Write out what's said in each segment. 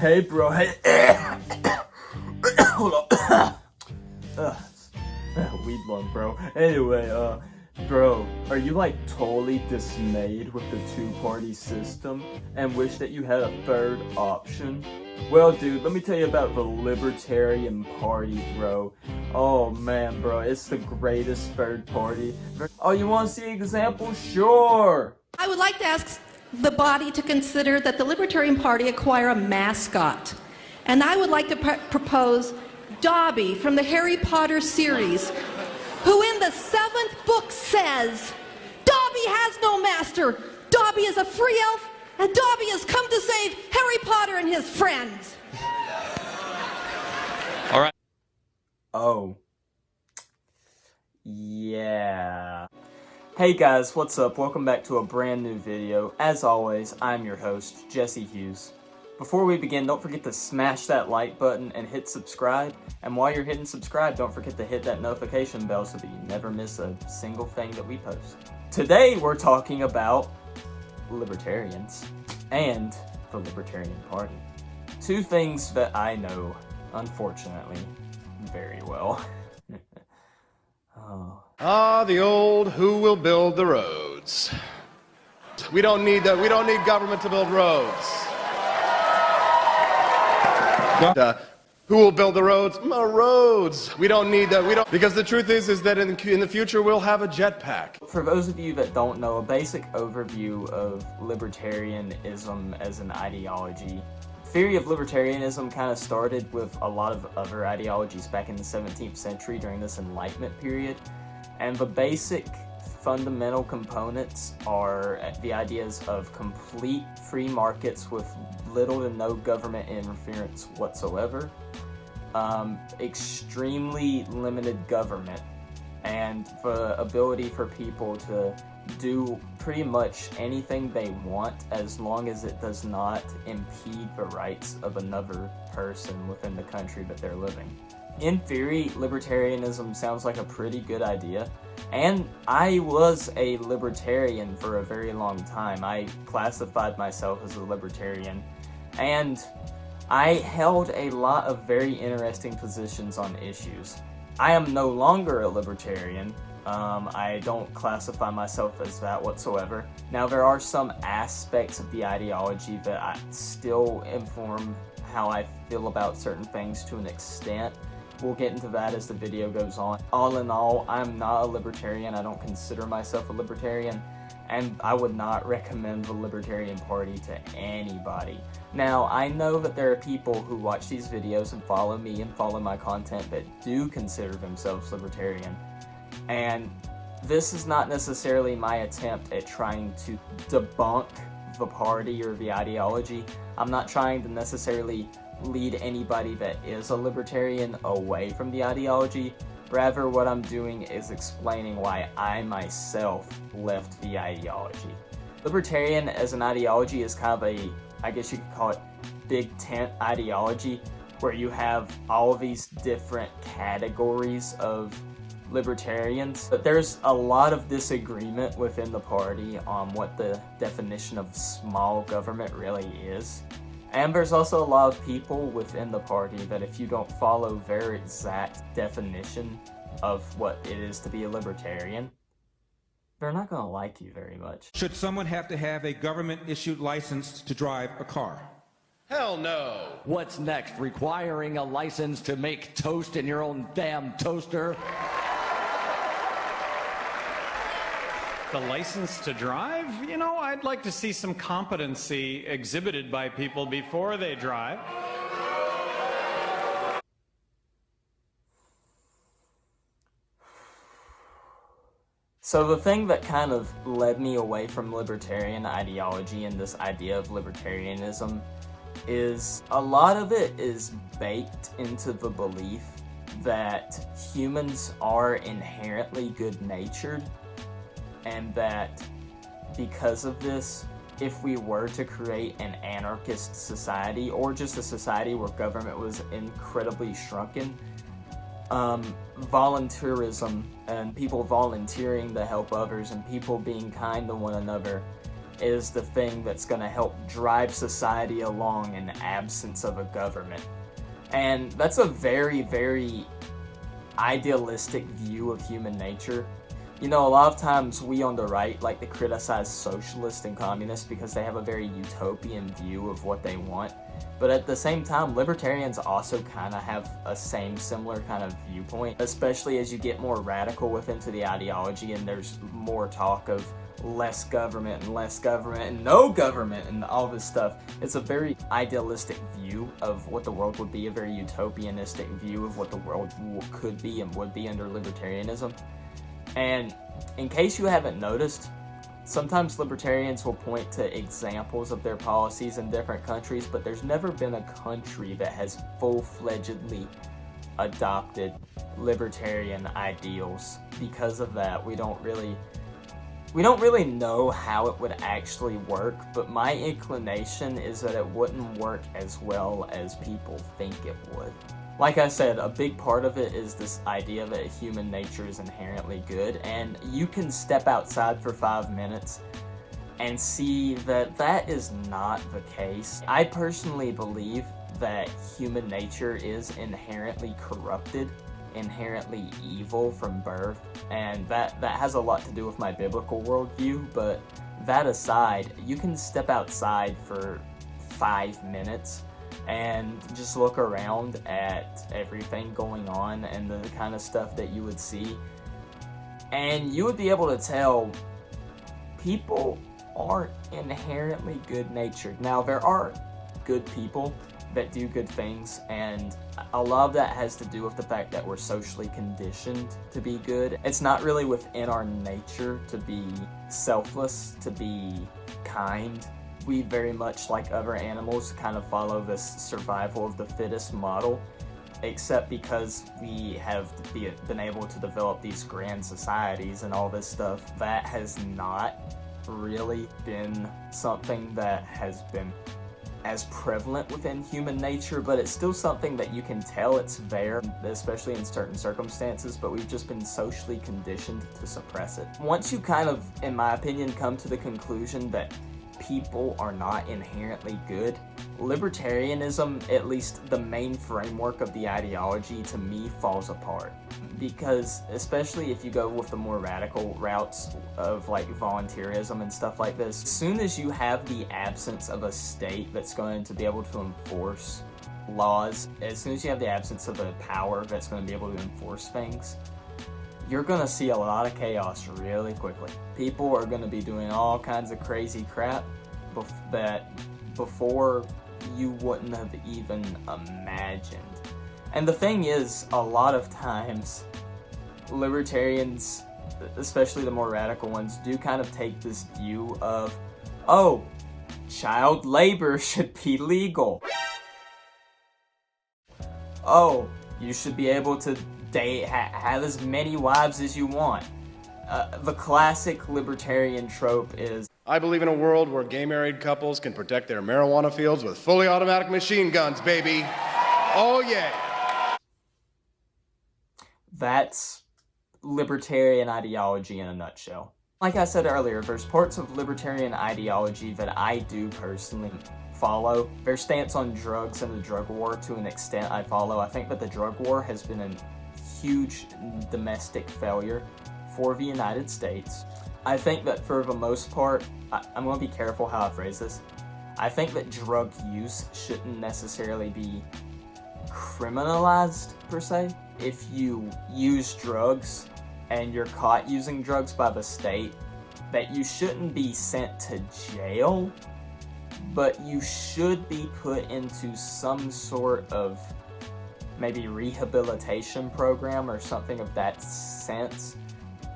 Hey, bro. Hey. Hold on. Weed lung, bro. Anyway, bro, are you like totally dismayed with the two-party system and wish that you had a third option? Well, dude, let me tell you about the Libertarian Party, bro. Oh man, bro, it's the greatest third party. Oh, you want to see examples? Sure. I would like to ask the body to consider that the Libertarian Party acquire a mascot. And I would like to propose Dobby from the Harry Potter series, who in the 7th book says, Dobby has no master, Dobby is a free elf, and Dobby has come to save Harry Potter and his friends. All right. Oh. Yeah. Hey guys, what's up? Welcome back to a brand new video. As always, I'm your host, Jesse Hughes. Before we begin, don't forget to smash that like button and hit subscribe. And while you're hitting subscribe, don't forget to hit that notification bell so that you never miss a single thing that we post. Today, we're talking about libertarians and the Libertarian Party. Two things that I know, unfortunately, very well. Oh. Ah, the old who will build the roads. We don't need government to build roads. Who will build the roads? Roads. We don't need that. Because the truth is that in the future we'll have a jetpack. For those of you that don't know, a basic overview of libertarianism as an ideology. Theory of libertarianism kind of started with a lot of other ideologies back in the 17th century during this Enlightenment period. And the basic fundamental components are the ideas of complete free markets with little to no government interference whatsoever, extremely limited government, and the ability for people to do pretty much anything they want as long as it does not impede the rights of another person within the country that they're living. In theory, libertarianism sounds like a pretty good idea, and I was a libertarian for a very long time. I classified myself as a libertarian, and I held a lot of very interesting positions on issues. I am no longer a libertarian. I don't classify myself as that whatsoever. Now, there are some aspects of the ideology that I still inform how I feel about certain things to an extent. We'll get into that as the video goes on. All in all, I'm not a libertarian. I don't consider myself a libertarian, and I would not recommend the Libertarian Party to anybody. Now, I know that there are people who watch these videos and follow me and follow my content that do consider themselves libertarian. And this is not necessarily my attempt at trying to debunk the party or the ideology. I'm not trying to necessarily lead anybody that is a libertarian away from the ideology. Rather, what I'm doing is explaining why I myself left the ideology. Libertarian as an ideology is kind of a, I guess you could call it, big tent ideology, where you have all these different categories of libertarians, but there's a lot of disagreement within the party on what the definition of small government really is. And there's also a lot of people within the party that if you don't follow their exact definition of what it is to be a libertarian, they're not gonna like you very much. Should someone have to have a government-issued license to drive a car? Hell no. What's next? Requiring a license to make toast in your own damn toaster? The license to drive? You know, I'd like to see some competency exhibited by people before they drive. So the thing that kind of led me away from libertarian ideology and this idea of libertarianism is a lot of it is baked into the belief that humans are inherently good-natured, and that because of this, if we were to create an anarchist society, or just a society where government was incredibly shrunken, volunteerism and people volunteering to help others and people being kind to one another is the thing that's going to help drive society along in the absence of a government. And that's a very, very idealistic view of human nature. You know, a lot of times we on the right like to criticize socialists and communists because they have a very utopian view of what they want. But at the same time, libertarians also kind of have a similar kind of viewpoint, especially as you get more radical within the ideology and there's more talk of less government and no government and all this stuff. It's a very idealistic view of what the world would be, a very utopianistic view of what the world could be and would be under libertarianism. And in case you haven't noticed, sometimes libertarians will point to examples of their policies in different countries, but there's never been a country that has full-fledgedly adopted libertarian ideals. Because of that, we don't really know how it would actually work, but my inclination is that it wouldn't work as well as people think it would. Like I said, a big part of it is this idea that human nature is inherently good, and you can step outside for 5 minutes and see that that is not the case. I personally believe that human nature is inherently corrupted, inherently evil from birth, and that has a lot to do with my biblical worldview. But that aside, you can step outside for 5 minutes and just look around at everything going on and the kind of stuff that you would see, and you would be able to tell people aren't inherently good-natured. Now, there are good people that do good things, and a lot of that has to do with the fact that we're socially conditioned to be good. It's not really within our nature to be selfless, to be kind. We very much, like other animals, kind of follow this survival of the fittest model, except because we have been able to develop these grand societies and all this stuff. That has not really been something that has been as prevalent within human nature, but it's still something that you can tell it's there, especially in certain circumstances, but we've just been socially conditioned to suppress it. Once you kind of, in my opinion, come to the conclusion that people are not inherently good, libertarianism, at least the main framework of the ideology, to me falls apart. Because especially if you go with the more radical routes of like volunteerism and stuff like this, as soon as you have the absence of a state that's going to be able to enforce laws, as soon as you have the absence of a power that's going to be able to enforce things, you're going to see a lot of chaos really quickly. People are going to be doing all kinds of crazy crap that before you wouldn't have even imagined. And the thing is, a lot of times, libertarians, especially the more radical ones, do kind of take this view of, oh, child labor should be legal. Oh, you should be able to date, have as many wives as you want. The classic libertarian trope is, I believe in a world where gay married couples can protect their marijuana fields with fully automatic machine guns, baby. Oh yeah. That's libertarian ideology in a nutshell. Like I said earlier, there's parts of libertarian ideology that I do personally follow. Their stance on drugs and the drug war, to an extent, I follow. I think that the drug war has been a huge domestic failure for the United States. I think that for the most part, I'm going to be careful how I phrase this. I think that drug use shouldn't necessarily be criminalized, per se. If you use drugs and you're caught using drugs by the state, that you shouldn't be sent to jail, but you should be put into some sort of maybe rehabilitation program or something of that sense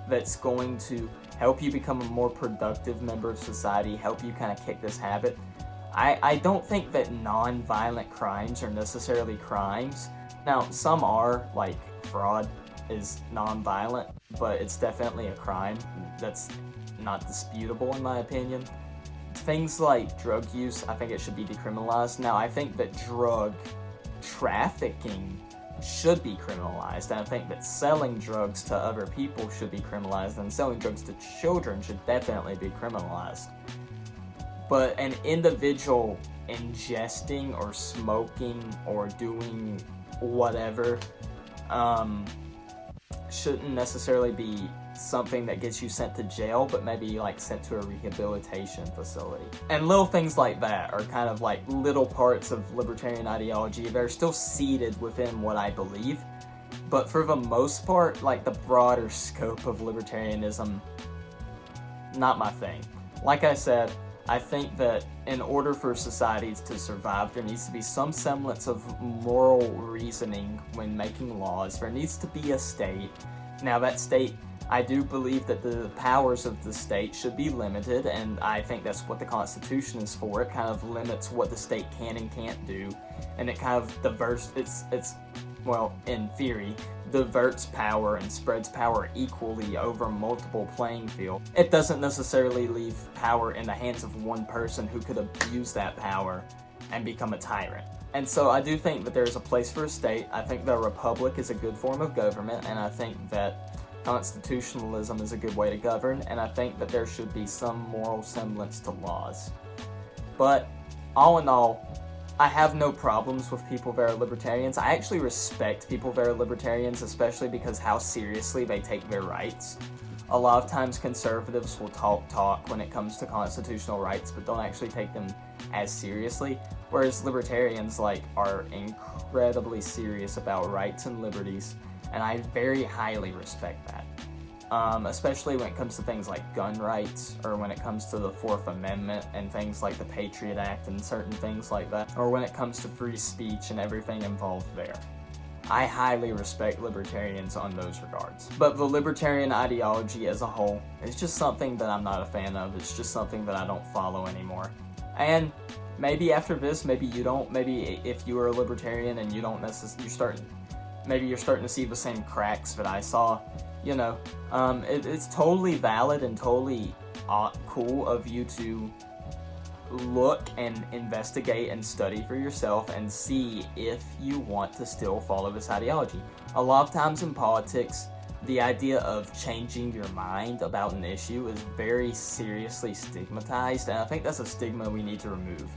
that's going to help you become a more productive member of society, help you kind of kick this habit. I don't think that non-violent crimes are necessarily crimes. Now, some are, like fraud is non-violent, but it's definitely a crime. That's not disputable in my opinion. Things like drug use, I think it should be decriminalized. Now, I think that drug trafficking should be criminalized, and I think that selling drugs to other people should be criminalized, and selling drugs to children should definitely be criminalized. but an individual ingesting or smoking or doing whatever shouldn't necessarily be something that gets you sent to jail, but maybe like sent to a rehabilitation facility. And little things like that are kind of like little parts of libertarian ideology that are still seated within what I believe, but for the most part, like the broader scope of libertarianism, not my thing. Like I said, I think that in order for societies to survive, there needs to be some semblance of moral reasoning when making laws. There needs to be a state. Now that state, I do believe that the powers of the state should be limited, and I think that's what the Constitution is for. It kind of limits what the state can and can't do, and it kind of diverts, well, in theory, diverts power and spreads power equally over multiple playing field. It doesn't necessarily leave power in the hands of one person who could abuse that power and become a tyrant. And so I do think that there's a place for a state. I think the republic is a good form of government, and I think that constitutionalism is a good way to govern, and I think that there should be some moral semblance to laws. But all in all, I have no problems with people that are libertarians. I actually respect people that are libertarians, especially because how seriously they take their rights. A lot of times conservatives will talk when it comes to constitutional rights, but don't actually take them as seriously, whereas libertarians are incredibly serious about rights and liberties, and I very highly respect that. Especially when it comes to things like gun rights, or when it comes to the Fourth Amendment and things like the Patriot Act and certain things like that, or when it comes to free speech and everything involved there. I highly respect libertarians on those regards. But the libertarian ideology as a whole is just something that I'm not a fan of. It's just something that I don't follow anymore. And maybe after this, maybe you don't. Maybe if you are a libertarian and you don't necessarily, maybe you're starting to see the same cracks that I saw. You know, it's totally valid and totally cool of you to look and investigate and study for yourself and see if you want to still follow this ideology. A lot of times in politics, the idea of changing your mind about an issue is very seriously stigmatized, and I think that's a stigma we need to remove.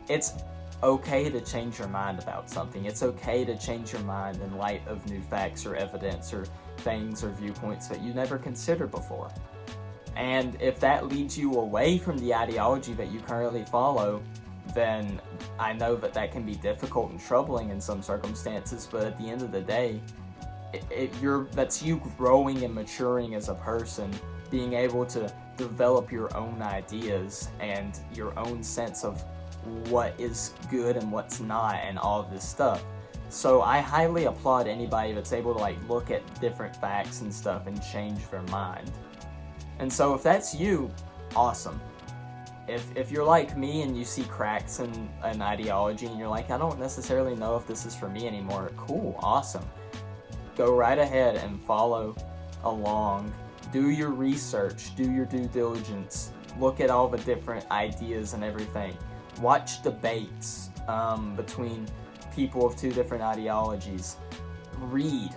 It's okay to change your mind about something. It's okay to change your mind in light of new facts or evidence or things or viewpoints that you never considered before. And if that leads you away from the ideology that you currently follow, then I know that that can be difficult and troubling in some circumstances, but at the end of the day, that's you growing and maturing as a person, being able to develop your own ideas and your own sense of what is good and what's not and all of this stuff. So I highly applaud anybody that's able to look at different facts and stuff and change their mind. And so if that's you, awesome. If you're like me and you see cracks in an ideology and you're like, I don't necessarily know if this is for me anymore, cool, awesome. Go right ahead and follow along. Do your research, do your due diligence, look at all the different ideas and everything. Watch debates between people of two different ideologies. Read.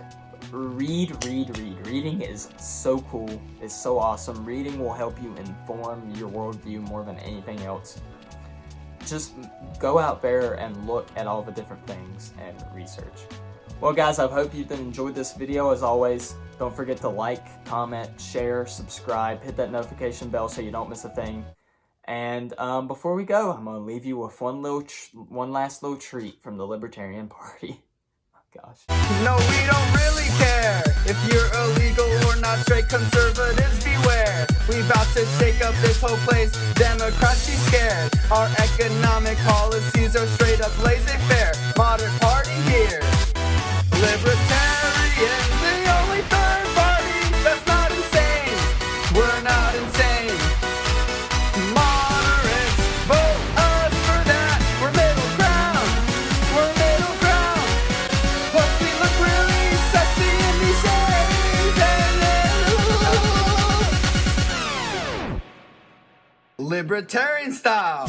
Reading is so cool. It's so awesome. Reading will help you inform your worldview more than anything else. Just go out there and look at all the different things and research. Well guys, I hope you've enjoyed this video. As always, don't forget to like, comment, share, subscribe, hit that notification bell so you don't miss a thing. And before we go, I'm going to leave you with one last little treat from the Libertarian Party. Gosh. No, we don't really care if you're illegal or not. Straight conservatives beware. We about to shake up this whole place. Democrats be scared. Our economic policies are straight up laissez-faire. Modern party here. Libertarian, the only third party that's not insane. We're not insane. Moderates, vote us for that. We're middle ground. We're middle ground. But we look really sexy in these shades. Libertarian style.